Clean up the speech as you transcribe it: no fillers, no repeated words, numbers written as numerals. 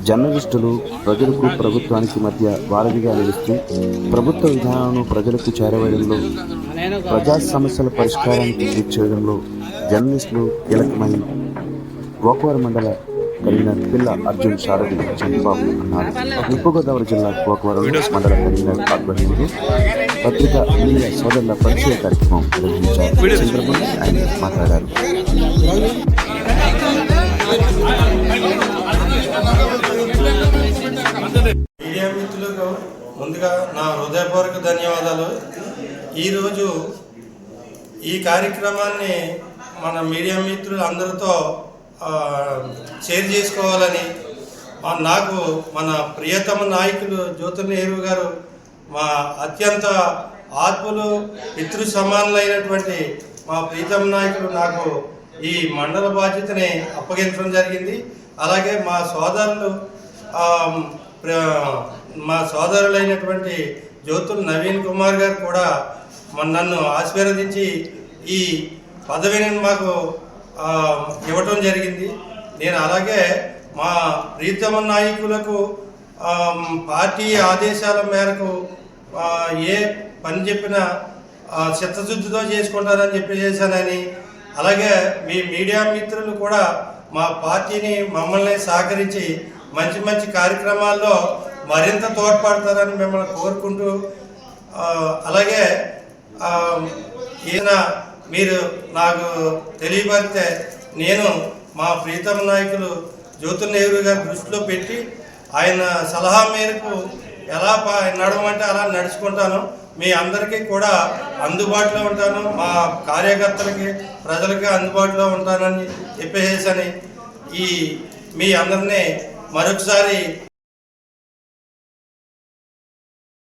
జర్నలిస్టులు ప్రజలకు ప్రభుత్వానికి మధ్య వారధిగా నిలుస్తూ ప్రభుత్వ విధానాలను ప్రజలకు చేరవేయడంలో, ప్రజా సమస్యల పరిష్కారానికి కృషి చేయడంలో జర్నలిస్టులు కీలకమని గోకవరం మండల కన్వీనర్ పిల్ల అర్జున్ సారథి చంద్రబాబు అన్నారు. తూర్పుగోదావరి జిల్లా గోకవరం మండల కన్వీనర్ ఆధ్వర్యంలో పత్రికా మీడియా సోదరుల పరిచయ కార్యక్రమం నిర్వహించారు. సందర్భంగా ఆయన మాట్లాడారు. మీడియా మిత్రులకు ముందుగా నా హృదయపూర్వక ధన్యవాదాలు. ఈరోజు ఈ కార్యక్రమాన్ని మన మీడియా మిత్రులు అందరితో షేర్ చేసుకోవాలని నాకు మన ప్రియతమ నాయకులు జ్యోతుల నెహ్రూ గారు, మా అత్యంత ఆత్మలు పితృ సమానులైనటువంటి మా ప్రియతమ నాయకులు నాకు ఈ మండల బాధ్యతని అప్పగించడం జరిగింది. అలాగే మా సోదరులైనటువంటి జ్యోతుల నవీన్ కుమార్ గారు కూడా నన్ను ఆశీర్వదించి ఈ పదవిని మాకు ఇవ్వటం జరిగింది. నేను అలాగే మా ప్రీతమ నాయకులకు పార్టీ ఆదేశాల మేరకు ఏ పని చెప్పినా చిత్తశుద్ధితో చేసుకుంటారని చేశానని, అలాగే మీ మీడియా మిత్రులు కూడా మా పార్టీని మమ్మల్ని సహకరించి మంచి మంచి కార్యక్రమాల్లో మరింత తోడ్పడతారని మిమ్మల్ని కోరుకుంటూ, అలాగే ఈయన మీరు నాకు తెలియపరిస్తే నేను మా ప్రీతమ నాయకులు జ్యోతుల నెహ్రూ గారి దృష్టిలో పెట్టి ఆయన సలహా మేరకు ఎలా నడవమంటే అలా నడుచుకుంటాను. మీ అందరికీ కూడా అందుబాటులో ఉంటాను, మా కార్యకర్తలకి ప్రజలకి అందుబాటులో ఉంటానని చెప్పేసేసని మీ అందరినీ మరొకసారి